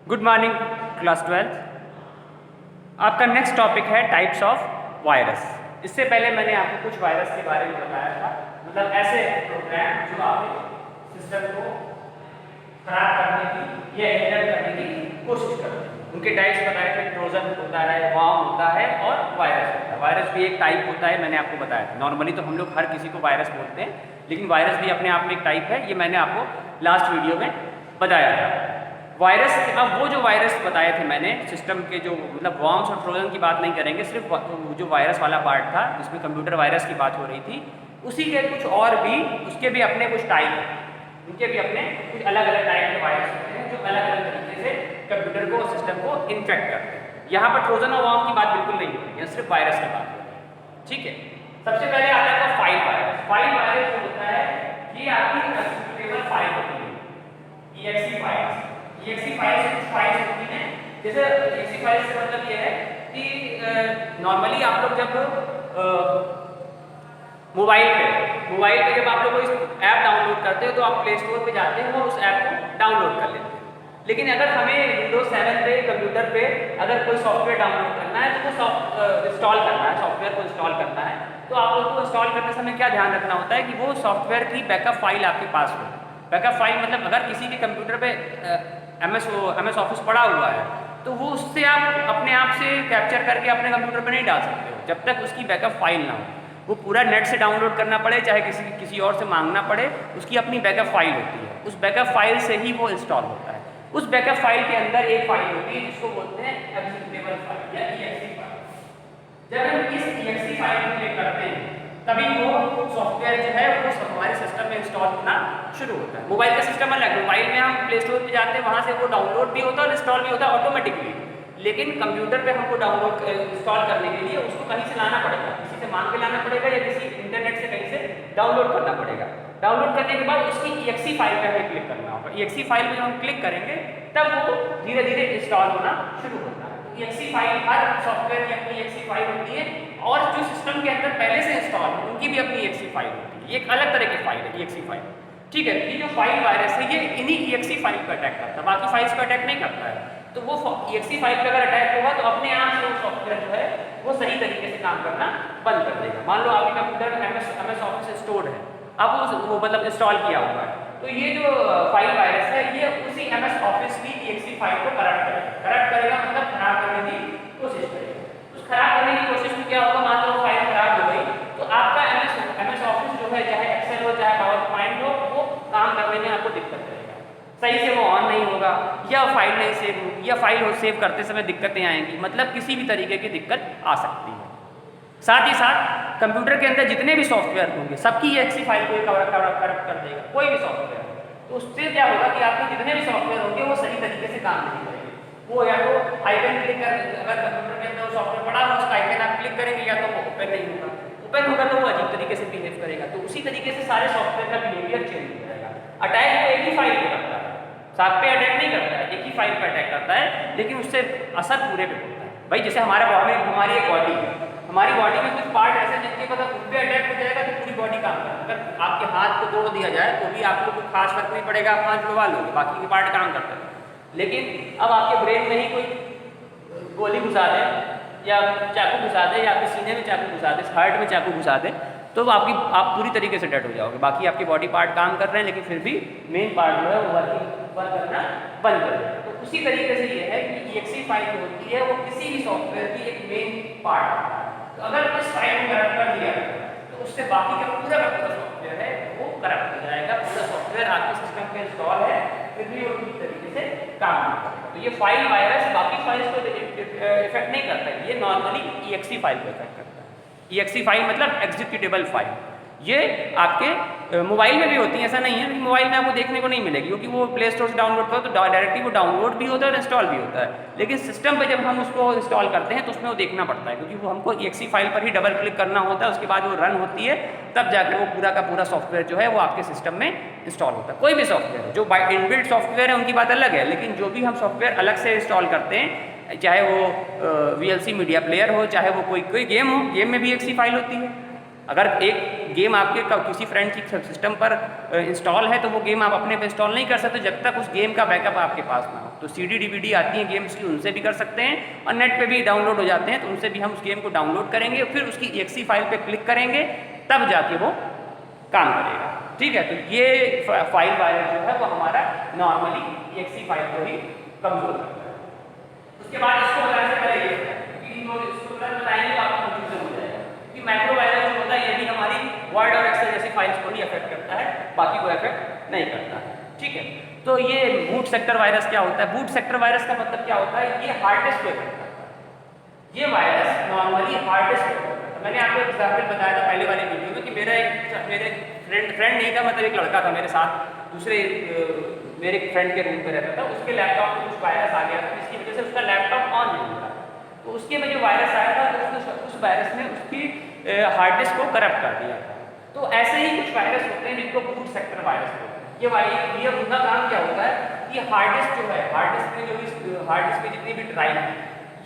Good morning class 12। आपका next topic है types of virus. इससे पहले मैंने आपको कुछ वायरस के बारे में बताया था, मतलब ऐसे प्रोग्राम जो आपके सिस्टम को खराब करने की या एरर करने की कोशिश करते हैं। उनके टाइप्स बताए थे, ट्रोजन होता है, वॉर्म होता है और वायरस होता है। वायरस भी एक टाइप होता है, मैंने आपको बताया था। नॉर्मली तो हम लोग हर किसी को वायरस बोलते हैं, लेकिन वायरस भी अपने आप में एक टाइप है। ये मैंने आपको लास्ट वीडियो में बताया था। वायरस, अब वो जो वायरस बताए थे मैंने सिस्टम के, जो मतलब वॉर्म्स और ट्रोजन की बात नहीं करेंगे, सिर्फ जो वायरस वाला पार्ट था जिसमें कंप्यूटर वायरस की बात हो रही थी, उसी के कुछ और भी, उसके भी अपने कुछ टाइप हैं। उनके भी अपने कुछ अलग अलग टाइप के वायरस होते हैं जो अलग अलग तरीके से कंप्यूटर को, सिस्टम को इन्फेक्ट करते हैं। यहाँ पर ट्रोजन और वॉर्म की बात बिल्कुल नहीं हो रही है, सिर्फ वायरस की बात हो रही है। ठीक है, सबसे पहले आता है फाइल वायरस। फाइल वायरस जो होता है, ये आपकी एग्जीक्यूटेबल फाइल होती है, EXE फाइल्स। EXE फाइल्स कुछ फाइल्स होती हैं, जैसे EXE फाइल्स से मतलब ये है कि नॉर्मली आप लोग जब मोबाइल पे जब आप लोग कोई ऐप डाउनलोड करते हो तो आप प्ले स्टोर पे जाते हो और उस ऐप को डाउनलोड कर लेते हैं। लेकिन अगर हमें विंडोज 7 पे कंप्यूटर पे अगर कोई सॉफ्टवेयर डाउनलोड करना है तो वो इंस्टॉल करना है, सॉफ्टवेयर को इंस्टॉल करना है, तो आप लोग को इंस्टॉल करते समय क्या ध्यान रखना होता है कि वो सॉफ्टवेयर की बैकअप फाइल आपके पास हो। बैकअप फाइल मतलब अगर किसी के कंप्यूटर पे MS ऑफिस पड़ा हुआ है तो वो उससे आप अपने आप से कैप्चर करके अपने कंप्यूटर पे नहीं डाल सकते हो जब तक उसकी बैकअप फाइल ना हो। वो पूरा नेट से डाउनलोड करना पड़े, चाहे किसी और से मांगना पड़े, उसकी अपनी बैकअप फाइल होती है। उस बैकअप फाइल से ही वो इंस्टॉल होता है। उस बैकअप फाइल के अंदर एक फाइल होती है जिसको बोलते हैं एग्जीक्यूटेबल फाइल या EXE फाइल। जब हम इस EXE फाइल को क्लिक करते हैं तभी वो सॉफ्टवेयर जो है वो हमारे सिस्टम में इंस्टॉल होना शुरू होता है। मोबाइल का सिस्टम अलग, मोबाइल में हम प्ले स्टोर पे जाते हैं, वहाँ से वो डाउनलोड भी होता है और इंस्टॉल भी होता है ऑटोमेटिकली। लेकिन कंप्यूटर पे हमको डाउनलोड इंस्टॉल करने के लिए उसको कहीं से लाना पड़ेगा, किसी से मांग के लाना पड़ेगा या किसी इंटरनेट से कहीं से डाउनलोड करना पड़ेगा। डाउनलोड करने के बाद उसकी EXE फाइल पे हमें क्लिक करना होगा। EXE फाइल में जब हम क्लिक करेंगे तब वो धीरे धीरे इंस्टॉल होना शुरू होता है। EXE फाइल, हर सॉफ्टवेयर की अपनी EXE फाइल होती है और जो सिस्टम के अंदर पहले से इंस्टॉल है उनकी भी अपनी EXE फाइल होती है। ये एक अलग तरह की फाइल है EXE फाइल। ठीक है, ये जो फाइल वायरस है ये इन्हीं EXE फाइल पर अटैक करता है, बाकी फाइल्स पर अटैक नहीं करता है। तो वो EXE फाइल पर अगर अटैक होगा तो अपने आप से वो सॉफ्टवेयर जो है वो सही तरीके से काम करना बंद कर देगा। मान लो आपके कंप्यूटर MS ऑफिस स्टोर्ड है, अब वो मतलब इंस्टॉल किया हुआ है, तो ये जो फाइल वायरस है ये उसी MS ऑफिस की EXE फाइल को करप्ट करेगा मतलब खराब करने की कोशिश करेगा। उस खराब करने की कोशिश में क्या होगा, मान लो फाइल खराब हो गई तो आपका MS ऑफिस जो है, चाहे एक्सेल हो चाहे पावर पॉइंट हो, वो काम करने में आपको दिक्कत करेगा, सही से वो ऑन नहीं होगा या फाइल नहीं सेव होगी या फाइल सेव करते समय दिक्कतें आएंगी, मतलब किसी भी तरीके की दिक्कत आ सकती है। साथ ही साथ कंप्यूटर के अंदर जितने भी सॉफ्टवेयर होंगे सबकी EXE फाइल को करप्ट कर देगा, कोई भी सॉफ्टवेयर। तो उससे क्या होगा कि आपके जितने भी सॉफ्टवेयर होंगे वो सही तरीके से काम नहीं करेंगे। वो या तो आइकन क्लिक कर, अगर कंप्यूटर के अंदर सॉफ्टवेयर पड़ा हो उसका आइकन आप क्लिक करेंगे या तो वो ओपन नहीं होगा, ओपन होगा तो वो अजीब तरीके से बिहेव करेगा। तो उसी तरीके से सारे सॉफ्टवेयर का बिहेवियर चेंज हो जाएगा। अटैक वो एक ही फाइल पे करता है, साथ पे अटैक नहीं करता है, एक ही फाइल पे अटैक करता है, लेकिन उससे असर पूरे पे होता है। भाई जैसे हमारी एक बॉडी है, हमारी बॉडी में कुछ पार्ट ऐसे जिनके मतलब उन पे अटैक हो जाएगा तो पूरी बॉडी काम करेगी। अगर आपके हाथ को तोड़ दिया जाए तो भी आपको कोई खास फर्क नहीं पड़ेगा, आप हाथ जुड़वा लोगे, बाकी के पार्ट काम करते हैं। लेकिन अब आपके ब्रेन में ही कोई गोली घुसा दे या चाकू घुसा दे या आपके सीने में चाकू घुसा दे, हार्ट में चाकू घुसा दे, तो आप पूरी तरीके से डेड हो जाओगे। बाकी आपके बॉडी पार्ट काम कर रहे हैं लेकिन फिर भी मेन पार्ट जो है वो वर्क करना बंद कर देगा। तो उसी तरीके से ये है कि EXE फाइल जो होती है वो किसी भी सॉफ्टवेयर की एक मेन पार्ट है। तो अगर इस फाइल को करप्ट कर दिया तो उससे बाकी का पूरा सॉफ्टवेयर है वो करप्ट हो जाएगा। पूरा सॉफ्टवेयर आपके सिस्टम पे इंस्टॉल है फिर भी वो ठीक तरीके से काम नहीं करेगा। तो ये फाइल वायरस बाकी फाइल्स को इफेक्ट नहीं करता है, ये नॉर्मली EXE फाइल को इफेक्ट करता है। EXE फाइल मतलब एग्जीक्यूटेबल फाइल। ये आपके मोबाइल में भी होती है, ऐसा नहीं है, मोबाइल में आपको देखने को नहीं मिलेगी क्योंकि वो प्ले स्टोर से डाउनलोड करो तो डायरेक्टली वो डाउनलोड भी होता है और इंस्टॉल भी होता है। लेकिन सिस्टम पे जब हम उसको इंस्टॉल करते हैं तो उसमें वो देखना पड़ता है क्योंकि वो हमको EXE फाइल पर ही डबल क्लिक करना होता है, उसके बाद वो रन होती है, तब जाकर वो पूरा का पूरा सॉफ्टवेयर जो है वो आपके सिस्टम में इंस्टॉल होता है। कोई भी सॉफ्टवेयर जो बाय इनबिल्ट सॉफ्टवेयर है उनकी बात अलग है, लेकिन जो भी हम सॉफ्टवेयर अलग से इंस्टॉल करते हैं, चाहे वो VLC मीडिया प्लेयर हो, चाहे वो कोई गेम हो, गेम में भी EXE फाइल होती है। अगर एक गेम आपके किसी फ्रेंड की सिस्टम पर इंस्टॉल है तो वो गेम आप अपने पे इंस्टॉल नहीं कर सकते जब तक उस गेम का बैकअप आपके पास ना हो। तो CD DVD आती हैं गेम्स की, उनसे भी कर सकते हैं, और नेट पे भी डाउनलोड हो जाते हैं, तो उनसे भी हम उस गेम को डाउनलोड करेंगे, फिर उसकी exe फाइल पे क्लिक करेंगे, तब जाके वो काम करेगा। ठीक है, तो ये फाइल वायरस जो है वो हमारा नॉर्मली exe फाइल को ही कमजोर करता है। उसके बाद इसको बताने से पहले ये इसको बताएंगे तो आपको कंफ्यूजन हो जाएगा कि मैक्रो वायरस जो होता है ये भी हमारी वर्ड और एक्सेल जैसी फाइल्स को ही अफेक्ट करता है, बाकी को अफेक्ट नहीं करता। ठीक है, तो ये बूट सेक्टर वायरस क्या होता है? बूट सेक्टर वायरस का मतलब क्या होता है? ये हार्ड डिस्क को अफेक्ट करता है। ये वायरस नॉर्मली हार्ड डिस्क को अफेक्ट करता है। मैंने आपको एग्जाम्पल बताया था पहले वाले वीडियो में कि मेरे फ्रेंड नहीं था, मतलब एक लड़का था मेरे साथ, दूसरे मेरे फ्रेंड के रूम पे रहता था, उसके लैपटॉप में कुछ वायरस आ गया था, जिसकी वजह से उसका लैपटॉप ऑन नहीं था। तो उसके में जो वायरस आया था तो उस वायरस ने उसकी हार्ड डिस्क को करप्ट कर दिया था। तो ऐसे ही कुछ वायरस होते हैं जिनको बूट सेक्टर वायरस होते हैं। ये उनका काम क्या होता है कि हार्ड डिस्क जो है, हार्ड डिस्क में हार्ड डिस्क में जितनी भी ड्राइव है,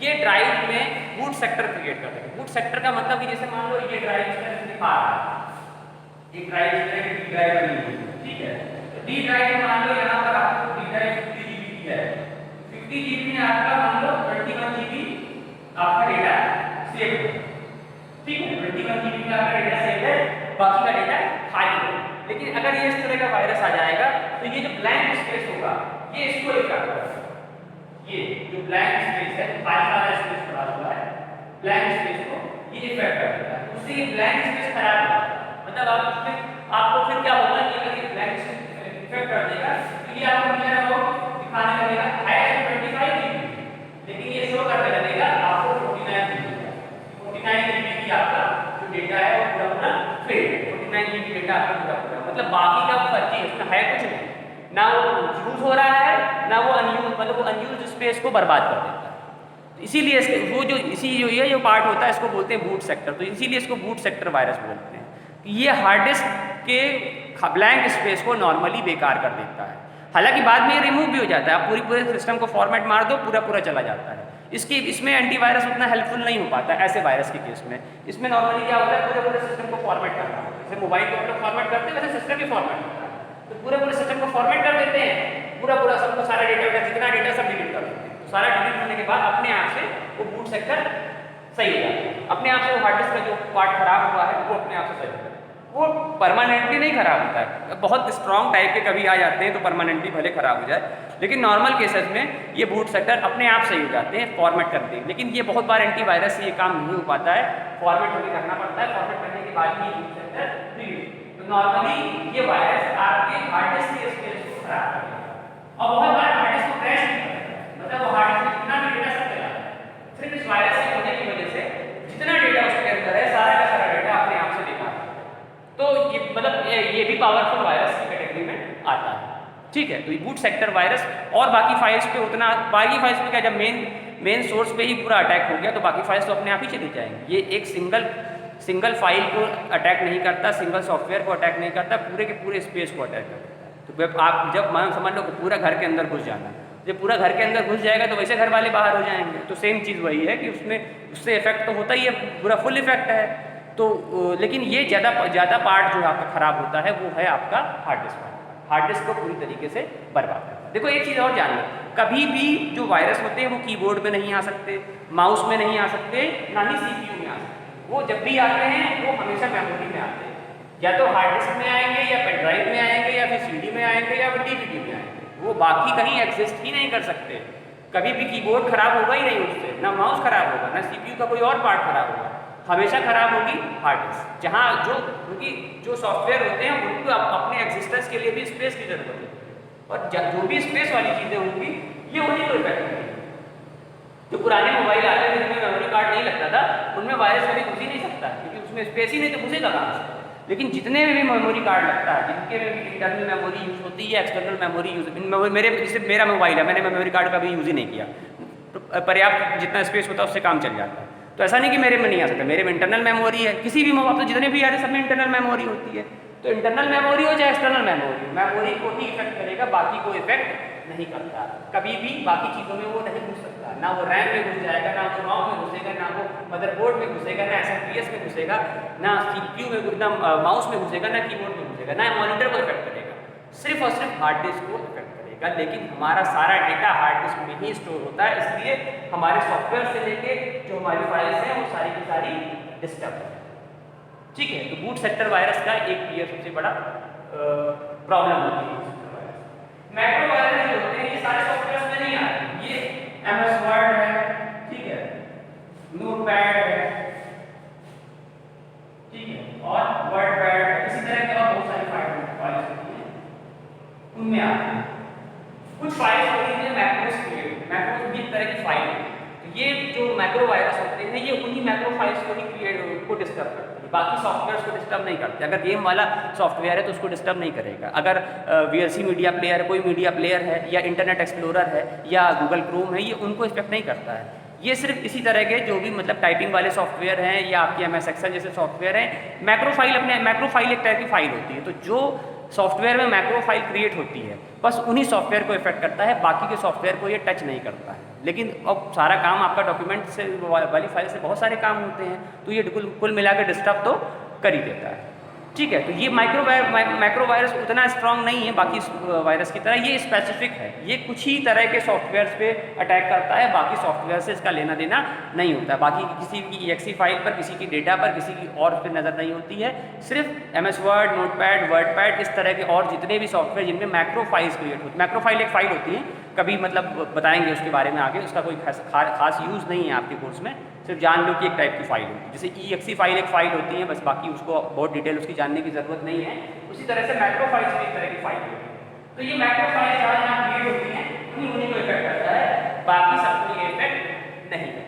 ये ड्राइव में बूट सेक्टर क्रिएट कर देंगे। बूट सेक्टर का मतलब कि जैसे मान लो ये ड्राइव इस तरह से दिखा रहा है, एक ड्राइव इस तरह की ड्राइव बनी हुई है, ठीक है, तो डी ड्राइव में मान लो यहाँ पर आपको डी ड्राइव 50 GB की है, 50 GB में आपका मान लो 21 GB आपका डेटा सेव है। ठीक है, 21 GB में आपका डेटा सेव है, बाकी का डेटा खाली है। लेकिन अगर ये इस तरह का वायरस आ जाएगा तो ये जो ब्लैंक स्पेस होगा ये इसको इफेक्ट करेगा। ये जो ब्लैंक स्पेस है, खाली वाला स्पेस पड़ा हुआ है, ब्लैंक स्पेस को ये इफेक्ट कर देता है, उससे ये ब्लैंक स्पेस खराब होगा। मतलब आपको फिर क्या होगा कि अगर ये ब्लैंक स्पेस इफेक्ट कर देगा तो ये आपको क्या होगा, दिखाने लगेगा है 25 GB, लेकिन ये शो करने लगेगा आपको 49 GB। 49 GB की आपका जो डेटा है वो पूरा फिल, 49 GB डेटा आपका पूरा, मतलब बाकी का फर्जी है, उसमें है कुछ नहीं, ना वो यूज हो रहा है ना वो अनयूज, मतलब वो अनयूज स्पेस को बर्बाद कर देता है। इसीलिए वो जो ये जो पार्ट होता है इसको बोलते हैं बूट सेक्टर। तो इसीलिए इसको बूट सेक्टर वायरस बोलते हैं कि ये हार्ड डिस्क के ब्लैंक स्पेस को नॉर्मली बेकार कर देता है। हालांकि बाद में ये रिमूव भी हो जाता है, आप पूरे सिस्टम को फॉर्मेट मार दो, पूरा चला जाता है। इसमें एंटीवायरस उतना हेल्पफुल नहीं हो पाता ऐसे वायरस के केस में। इसमें नॉर्मली क्या होता है, पूरे सिस्टम को फॉर्मेट करना होता है। जैसे मोबाइल को अपना फॉर्मेट करते हैं वैसे सिस्टम भी फॉर्मेट करता है, तो पूरे सिस्टम को फॉर्मेट कर देते हैं, पूरा सबको सारा डेटा का जितना डेटा सब डिलीट कर देते हैं। तो सारा डिलीट होने के बाद अपने आप से वो बूट सेक्टर सही हो जाता है, अपने आप से वो हार्ड डिस्क का जो पार्ट खराब हुआ है वो अपने आप से सही होता है। वो परमानेंटली नहीं खराब होता है, बहुत स्ट्रॉन्ग टाइप के कभी आ जाते हैं तो परमानेंटली भले खराब हो जाए, लेकिन नॉर्मल केसेस में ये बूट सेक्टर अपने आप सही हो जाते हैं, फॉर्मेट करते हैं। लेकिन ये बहुत बार एंटीवायरस से ये काम नहीं हो पाता है, फॉर्मेट होकर करना पड़ता है, फॉर्मेट करने के बाद ही बूट सेक्टर फ्री। तो नॉर्मली ये वायरस आपके हार्ड डिस्क के स्पेस को खराब कर देगा और बहुत बार हार्ड डिस्क को क्रैश भी कर देगा, मतलब वो हार्ड डिस्क में जितना भी डेटा सब चला है, सिर्फ इस वायरस के होने की वजह से जितना डेटा उसके अंदर है सारा का सारा डेटा अपने आप से बेकार है। तो ये मतलब ये भी पावरफुल वायरस की कैटेगरी में आता है। ठीक है, तो ये बूट सेक्टर वायरस और बाकी फाइल्स पे उतना, बाकी फाइल्स पे क्या, जब मेन सोर्स पे ही पूरा अटैक हो गया तो बाकी फाइल्स तो अपने आप ही चली जाएंगी। ये एक सिंगल फाइल को अटैक नहीं करता, सिंगल सॉफ्टवेयर को अटैक नहीं करता, पूरे के पूरे स्पेस को अटैक करता है। तो आप जब समझ लो पूरा घर के अंदर घुस जाना, जब पूरा घर के अंदर घुस जाएगा तो वैसे घर वाले बाहर हो जाएंगे। तो सेम चीज़ वही है कि उससे इफेक्ट तो होता ही है, पूरा फुल इफेक्ट है। तो लेकिन ये ज़्यादा पार्ट जो आपका ख़राब होता है वो है आपका हार्ड डिस्क। हार्ड डिस्क को पूरी तरीके से बर्बाद करता है। देखो एक चीज़ और जान लो, कभी भी जो वायरस होते हैं वो कीबोर्ड में नहीं आ सकते, माउस में नहीं आ सकते, ना ही CPU में आ सकते। वो जब भी आते हैं वो हमेशा मेमोरी में आते हैं, या तो हार्ड डिस्क में आएंगे या पेन ड्राइव में आएंगे या फिर CD में आएंगे या फिर DVD में आएंगे। वो बाकी कहीं एग्जिस्ट ही नहीं कर सकते। कभी भी कीबोर्ड खराब होगा ही नहीं उससे, ना माउस खराब होगा, ना CPU का कोई और पार्ट खराब होगा, हमेशा खराब होगी हार्ड डिस्क। जहाँ क्योंकि जो सॉफ्टवेयर होते हैं उनको अपने एग्जिस्टेंस के लिए भी स्पेस की जरूरत है, और जो भी स्पेस वाली चीज़ें होंगी ये उन्हीं को इफेक्ट करेंगी। जो पुराने मोबाइल आते थे जिनमें मेमोरी कार्ड नहीं लगता था उनमें वायरस कभी घुस ही नहीं सकता, क्योंकि उसमें स्पेस ही नहीं तो घुसेगा कहाँ से। लेकिन जितने में भी मेमोरी कार्ड लगता है, जिनके में भी इंटरनल मेमोरी यूज़ होती है, एक्सटर्नल मेमोरी यूज़, जैसे मेरा मोबाइल है, मैंने मेमोरी कार्ड का भी यूज़ ही नहीं किया, तो पर्याप्त जितना स्पेस होता है उससे काम चल जाता है। तो ऐसा नहीं कि मेरे में नहीं आ सकता, मेरे में इंटरनल मेमोरी है। किसी भी मोबाइल तो जितने भी आ रहे सब में इंटरनल मेमोरी होती है। तो इंटरनल मेमोरी हो चाहे एक्सटर्नल मेमोरी को ही इफेक्ट करेगा, बाकी को इफेक्ट नहीं करता। कभी भी बाकी चीज़ों में वो नहीं घुस सकता, ना वो रैम में घुस जाएगा, ना वो ROM में घुसेगा, ना वो मदरबोर्ड में घुसेगा, ना SFPS में घुसेगा, ना CPU में, ना माउस में घुसेगा, ना कीबोर्ड में घुसेगा, ना मॉनिटर को इफेक्ट करेगा, सिर्फ और सिर्फ हार्ड डिस्क को इफेक्ट करेगा। करेगा, लेकिन हमारा सारा डेटा हार्ड डिस्क में ही स्टोर होता है, इसलिए हमारे सॉफ्टवेयर से लेके जो हमारी फाइल्स हैं वो सारी की सारी डिस्टर्ब है। ठीक है, तो बूट सेक्टर वायरस का एक ये सबसे बड़ा प्रॉब्लम होती है। मैक्रो वायरस जो होते हैं ये सारे सॉफ्टवेयर में नहीं आते, ये MS वर्ड है, ठीक है, नोटपैड है, ठीक है, और वर्डपैड, इसी तरह के और बहुत सारी फाइल्स होती हैं, उनमें आते हैं। कुछ फाइल्स होती हैं मैक्रोस क्रिएट, मैक्रोस भी एक तरह की फाइल है, तो ये जो मैक्रो वायरस होते हैं ये उन्हीं मैक्रो फाइल्स को ही क्रिएट को डिस्टर्ब करते हैं, बाकी सॉफ्टवेयर को डिस्टर्ब नहीं करते। अगर गेम वाला सॉफ्टवेयर है तो उसको डिस्टर्ब नहीं करेगा। अगर VLC मीडिया प्लेयर, कोई मीडिया प्लेयर है या इंटरनेट एक्सप्लोरर है या गूगल क्रोम है, ये उनको इफेक्ट नहीं करता है। ये सिर्फ इसी तरह के जो भी मतलब टाइपिंग वाले सॉफ्टवेयर हैं या आपकी MS Excel जैसे सॉफ्टवेयर हैं, मैक्रो फाइल एक टाइप की फाइल होती है, तो जो सॉफ्टवेयर में मैक्रो फाइल क्रिएट होती है बस उन्हीं सॉफ्टवेयर को इफेक्ट करता है, बाकी के सॉफ्टवेयर को ये टच नहीं करता है। लेकिन अब सारा काम आपका डॉक्यूमेंट से वाली फाइल से बहुत सारे काम होते हैं, तो ये कुल मिला के डिस्टर्ब तो कर ही देता है। ठीक है, तो ये मैक्रो वायरस उतना स्ट्रांग नहीं है बाकी वायरस की तरह, ये स्पेसिफिक है, ये कुछ ही तरह के सॉफ्टवेयर्स पे अटैक करता है, बाकी सॉफ्टवेयर से इसका लेना देना नहीं होता है। बाकी किसी की EXE फाइल पर, किसी की डेटा पर, किसी की और पे नज़र नहीं होती है। सिर्फ MS वर्ड, नोटपैड, वर्डपैड, इस तरह के और जितने भी सॉफ्टवेयर जिनमें मैक्रो फाइल्स क्रिएट होती है, मैक्रो फाइल एक फाइल होती है, कभी मतलब बताएंगे उसके बारे में आगे, उसका कोई खास यूज़ नहीं है आपके कोर्स में, सिर्फ जान लो कि एक टाइप की फाइल होती है। जैसे EXE फाइल एक फाइल होती है, बस बाकी उसको बहुत डिटेल उसकी जानने की ज़रूरत नहीं है। उसी तरह से मैक्रो फाइल्स भी एक तरह की फाइल होती है। तो ये मैक्रो फाइल जहाँ क्रिएट होती हैं उन्हीं को इफेक्ट करता है, बाकी सबको ये इफेक्ट नहीं करता।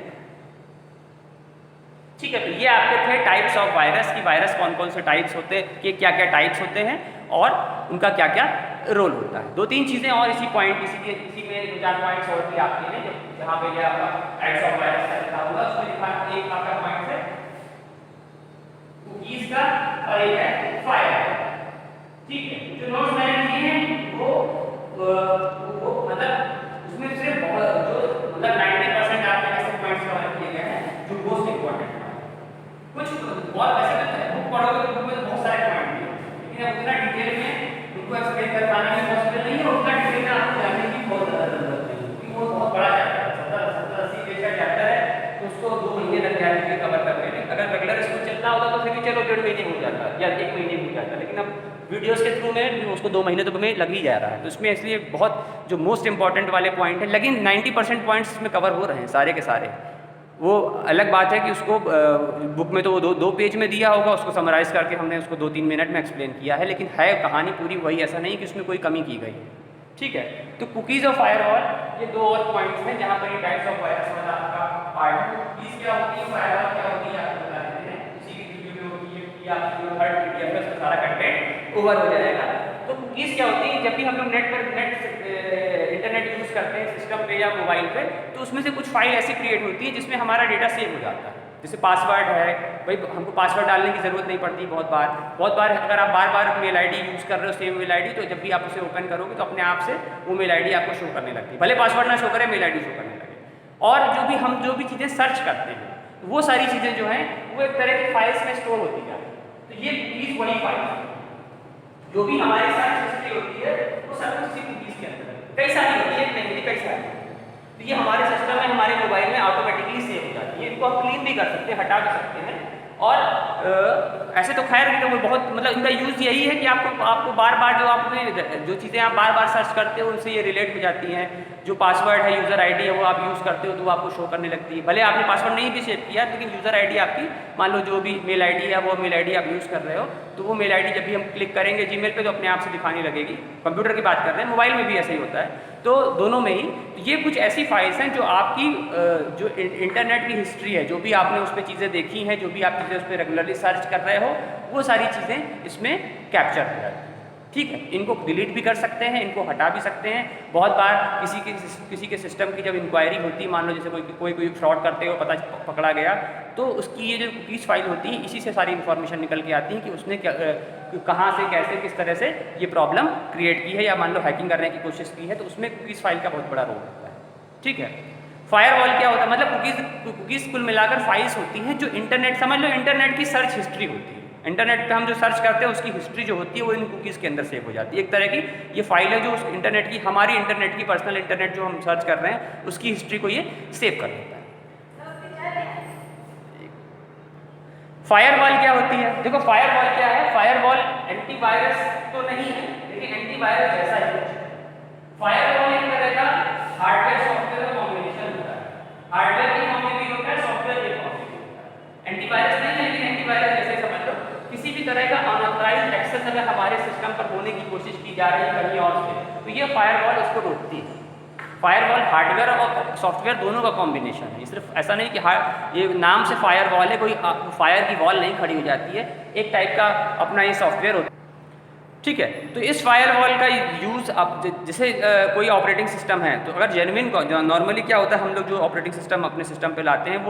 ठीक है, तो ये आपके थे टाइप्स ऑफ वायरस की वायरस कौन कौन से टाइप्स होते हैं, कि क्या क्या टाइप्स होते हैं और उनका क्या क्या रोल होता है। 2-3 चीज़ें और इसी में 2-4 पॉइंट्स और भी आपके हैं, जहाँ पे ये आपका टाइप्स ऑफ वायरस का लिखा होगा, उसमें लिखा एक आपका पॉइंट है कुकीज का और एक है फायर। ठीक है, जो नोट्स मैंने दिए हैं वो मतलब उसमें से जो मतलब 90% आपके ऐसे पॉइंट्स कवर किए गए हैं जो मोस्ट इंपॉर्टेंट है। कुछ बहुत वैसे तो बुक पढ़ोगे तो बुक में बहुत सारे पॉइंट हैं, लेकिन अब उतना डिटेल में उनको एक्सप्लेन कर पाना भी पॉसिबल नहीं है, उतना डिटेल में आपको जानने की बहुत ज़्यादा जरूरत है, क्योंकि वो बहुत बड़ा चैप्टर है, 70-80 पेज का चैप्टर है, तो उसको 2 महीने लग जाएंगे कवर करने में। अगर रेगुलर इसको चलना होता तो फिर भी चलो 1.5 महीने हो जाता या 1 महीने हो जाता, लेकिन अब वीडियोस के थ्रू में उसको 2 महीने तो हमें लग ही जा रहा है। तो इसमें इसलिए बहुत जो मोस्ट इंपॉर्टेंट वाले पॉइंट है, लेकिन 90% पॉइंट्स इसमें कवर हो रहे हैं सारे के सारे। वो अलग बात है कि उसको बुक में तो वो दो पेज में दिया होगा, उसको समराइज़ करके हमने उसको 2-3 मिनट में एक्सप्लेन किया है, लेकिन है कहानी पूरी वही, ऐसा नहीं कि उसमें कोई कमी की गई है। ठीक है, तो कुकीज़ और फायरवॉल ये 2 और पॉइंट्स हैं जहाँ पर ये टाइप्स ऑफ वायरस वाला आपका पार्ट है। कुकीज़ क्या होती है, फायरवॉल क्या होती है, आपको बता देते हैं। इसी की वीडियो में होती है कि आपकी जो थर्ड PDF है उसका सारा कंटेंट ओवर हो जाएगा। तो कुकीज़ क्या होती है, जब भी हम लोग इंटरनेट यूज़ करते हैं सिस्टम पे या मोबाइल पे, तो उसमें से कुछ फाइल ऐसी क्रिएट होती है जिसमें हमारा डेटा सेव हो जाता है। जैसे पासवर्ड है, भाई हमको पासवर्ड डालने की ज़रूरत नहीं पड़ती बहुत बार अगर आप बार मेल ID यूज़ कर रहे हो, सेम मेल ID, तो जब भी आप उसे ओपन करोगे तो अपने आप से वो मेल ID आपको शो करने लगती है, भले पासवर्ड ना शो करे, मेल ID शो करने लगे। और जो भी चीज़ें सर्च करते हैं वो सारी चीज़ें जो हैं वो एक तरह की फाइल्स में स्टोर होती है। तो ये कुकीज़ वही फाइल है, जो भी हमारी सर्च हिस्ट्री होती है वो सब कुछ इसी कुकीज़ के अंदर है। कई सारी होती है, नहीं होती, कई सारी। तो ये हमारे सिस्टम में, हमारे मोबाइल में ऑटोमेटिकली सेव हो जाती है। इनको आप क्लीन भी कर सकते हैं, हटा भी सकते हैं। और ऐसे तो खैर तो बहुत मतलब इनका यूज़ यही है कि आपको बार जो चीज़ें आप बार सर्च करते हो उनसे ये रिलेट हो जाती हैं। जो पासवर्ड है, यूज़र ID है, वो आप यूज़ करते हो तो वो आपको शो करने लगती है। भले आपने पासवर्ड नहीं भी सेव किया, लेकिन यूज़र ID आपकी, मान लो जो भी मेल ID है वो मेल ID आप यूज़ कर रहे हो, तो वो मेल ID जब भी हम क्लिक करेंगे Gmail पे तो अपने आप से दिखाने लगेगी। कंप्यूटर की बात कर रहे हैं, मोबाइल में भी ऐसा ही होता है, तो दोनों में ही ये कुछ ऐसी फाइल्स हैं जो आपकी जो इंटरनेट की हिस्ट्री है, जो भी आपने उस पर चीज़ें देखी हैं, जो भी आप चीज़ें उस पर रेगुलरली सर्च कर रहे हो, वो सारी चीज़ें इसमें कैप्चर हो जाती हैं। ठीक है, इनको डिलीट भी कर सकते हैं, इनको हटा भी सकते हैं। बहुत बार किसी के सिस्टम की जब इंक्वायरी होती है, मान लो जैसे कोई फ्रॉड करते हो पकड़ा गया, तो उसकी ये जो कुकीज़ फाइल होती है, इसी से सारी इन्फॉर्मेशन निकल के आती है कि उसने कहाँ से, कैसे, किस तरह से ये प्रॉब्लम क्रिएट की है, या मान लो हैकिंग करने की कोशिश की है, तो उसमें कुकीज़ फाइल का बहुत बड़ा रोल होता है। ठीक है, फायरवॉल क्या होता है, मतलब कुकीज़ कुल मिलाकर फाइल्स होती हैं जो इंटरनेट, समझ लो इंटरनेट की सर्च हिस्ट्री होती है। इंटरनेट पे हम जो सर्च करते हैं उसकी हिस्ट्री जो होती है वो इन कुकीज़ के अंदर सेव हो जाती है। एक तरह की ये फाइल है जो उस इंटरनेट की, हमारी इंटरनेट की, पर्सनल इंटरनेट जो हम सर्च कर रहे हैं उसकी हिस्ट्री को ये सेव कर लेता है। फायरवॉल क्या होती है? देखो फायरवॉल क्या है, फायरवॉल एंटीवायरस तो नहीं है लेकिन एंटीवायरस जैसा ही है। फायरवॉल एक तरह का हार्डवेयर सॉफ्टवेयर का कॉम्बिनेशन होता है, हार्डवेयर की फॉर्म में भी होता है, सॉफ्टवेयर की फॉर्म में भी होता है। एंटीवायरस नहीं है लेकिन एंटीवायरस जैसे समझ लो। किसी भी तरह का अनऑथराइज्ड एक्सेस अगर हमारे सिस्टम पर होने की कोशिश की जा रही है कहीं और से, तो ये फायरवॉल उसको रोकती है। फायरवॉल हार्डवेयर और सॉफ्टवेयर दोनों का कॉम्बिनेशन है। सिर्फ ऐसा नहीं कि ये नाम से फायरवॉल है, कोई फायर की वॉल नहीं खड़ी हो जाती है, एक टाइप का अपना ये सॉफ्टवेयर होता है। ठीक है, तो इस फायरवॉल का यूज़ अब जैसे कोई ऑपरेटिंग सिस्टम है तो अगर जेन्युइन नॉर्मली क्या होता है, हम लोग जो ऑपरेटिंग सिस्टम अपने सिस्टम पे लाते हैं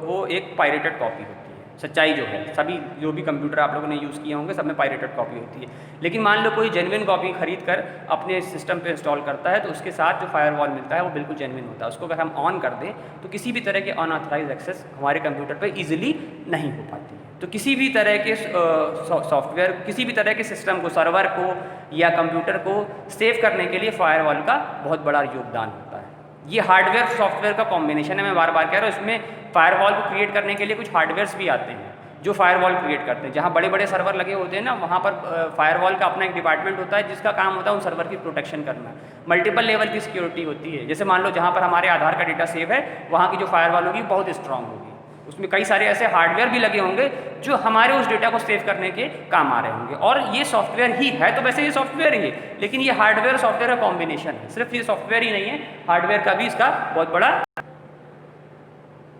वो एक पायरेटेड कॉपी होती है। सच्चाई जो है, सभी जो भी कंप्यूटर आप लोगों ने यूज़ किए होंगे सब में पायरेटेड कॉपी होती है। लेकिन मान लो कोई जेन्युइन कॉपी खरीद कर अपने सिस्टम पे इंस्टॉल करता है तो उसके साथ जो फायरवॉल मिलता है वो बिल्कुल जेन्युइन होता है। उसको अगर हम ऑन कर दें तो किसी भी तरह के अनऑथराइज्ड एक्सेस हमारे कंप्यूटर पर ईजिली नहीं हो पाती है। तो किसी भी तरह के सॉफ्टवेयर, किसी भी तरह के सिस्टम को, सर्वर को या कंप्यूटर को सेव करने के लिए फायरवॉल का बहुत बड़ा योगदान होता है। ये हार्डवेयर सॉफ्टवेयर का कॉम्बिनेशन है, मैं बार बार कह रहा हूँ। इसमें फायरवॉल को क्रिएट करने के लिए कुछ हार्डवेयर्स भी आते हैं जो फायरवॉल क्रिएट करते हैं। जहाँ बड़े बड़े सर्वर लगे होते हैं ना, वहाँ पर फायरवॉल का अपना एक डिपार्टमेंट होता है जिसका काम होता है उन सर्वर की प्रोटेक्शन करना। मल्टीपल लेवल की सिक्योरिटी होती है। जैसे मान लो जहाँ पर हमारे आधार का डेटा सेव है वहाँ की जो फायरवॉल होगी बहुत स्ट्रांग होगी, उसमें कई सारे ऐसे हार्डवेयर भी लगे होंगे जो हमारे उस डेटा को सेव करने के काम आ रहे होंगे। और ये सॉफ्टवेयर ही है, तो वैसे ये सॉफ्टवेयर ही है लेकिन ये हार्डवेयर सॉफ्टवेयर का कॉम्बिनेशन है। सिर्फ ये सॉफ्टवेयर ही नहीं है, हार्डवेयर का भी इसका बहुत बड़ा।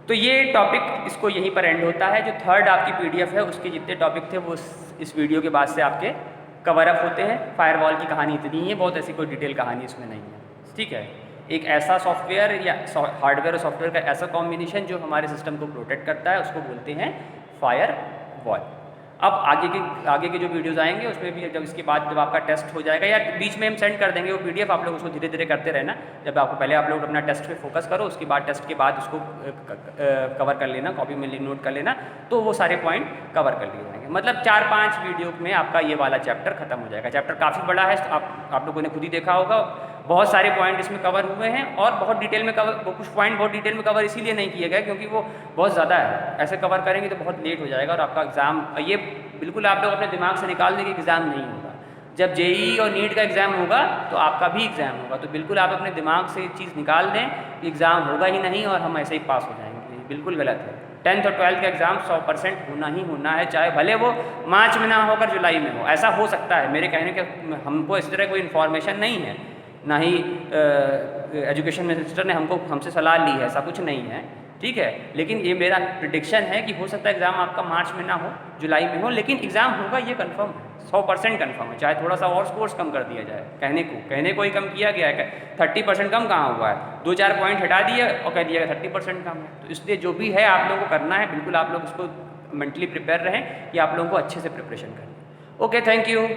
तो ये टॉपिक इसको यहीं पर एंड होता है। जो थर्ड आपकी पीडीएफ है उसके जितने टॉपिक थे वो इस वीडियो के बाद से आपके कवर अप होते हैं। फायरवॉल की कहानी इतनी ही है, बहुत ऐसी कोई डिटेल कहानी इसमें नहीं है। ठीक है, एक ऐसा सॉफ्टवेयर या हार्डवेयर और सॉफ्टवेयर का ऐसा कॉम्बिनेशन जो हमारे सिस्टम को प्रोटेक्ट करता है उसको बोलते हैं फायरवॉल। अब आगे के जो वीडियोस आएंगे उसमें भी जब इसके बाद जब आपका टेस्ट हो जाएगा या बीच में हम सेंड कर देंगे वो पीडीएफ, आप लोग उसको धीरे धीरे करते रहना। जब आपको पहले आप लोग अपना टेस्ट पे फोकस करो, उसके बाद टेस्ट के बाद उसको कवर कर लेना, कॉपी में नोट कर लेना, तो वो सारे पॉइंट कवर कर लिए जाएंगे। मतलब 4-5 वीडियो में आपका ये वाला चैप्टर खत्म हो जाएगा। चैप्टर काफ़ी बड़ा है, आप लोगों ने खुद ही देखा होगा, बहुत सारे पॉइंट इसमें कवर हुए हैं और बहुत डिटेल में कवर, कुछ पॉइंट बहुत डिटेल में कवर इसीलिए नहीं किए गए क्योंकि वो बहुत ज़्यादा है। ऐसे कवर करेंगे तो बहुत लेट हो जाएगा और आपका एग्ज़ाम ये बिल्कुल आप लोग अपने दिमाग से निकाल देंगे कि एग्ज़ाम नहीं होगा। जब जेईई और नीट का एग्ज़ाम होगा तो आपका भी एग्ज़ाम होगा, तो बिल्कुल आप अपने दिमाग से चीज़ निकाल दें कि एग्ज़ाम होगा ही नहीं और हम ऐसे ही पास हो जाएंगे। बिल्कुल गलत है। 10th और 12th का एग्ज़ाम 100% होना ही होना है, चाहे भले वो मार्च में ना होकर जुलाई में हो। ऐसा हो सकता है, मेरे कहने के हमको इस तरह कोई इन्फॉर्मेशन नहीं है, ना ही एजुकेशन मिनिस्टर ने हमसे सलाह ली है, ऐसा कुछ नहीं है। ठीक है, लेकिन ये मेरा प्रिडिक्शन है कि हो सकता है एग्ज़ाम आपका मार्च में ना हो, जुलाई में हो, लेकिन एग्ज़ाम होगा ये कंफर्म है, 100% कंफर्म है। चाहे थोड़ा सा और स्कोर्स कम कर दिया जाए, कहने को ही कम किया गया है। 30% कम कहाँ हुआ है, 2-4 पॉइंट हटा दिए और कह दिया 30% कम है। तो इसलिए जो भी है आप लोगों को करना है, बिल्कुल आप लोग उसको मेंटली प्रिपेयर रहें कि आप लोगों को अच्छे से प्रिपरेशन करनी है। Okay, thank you.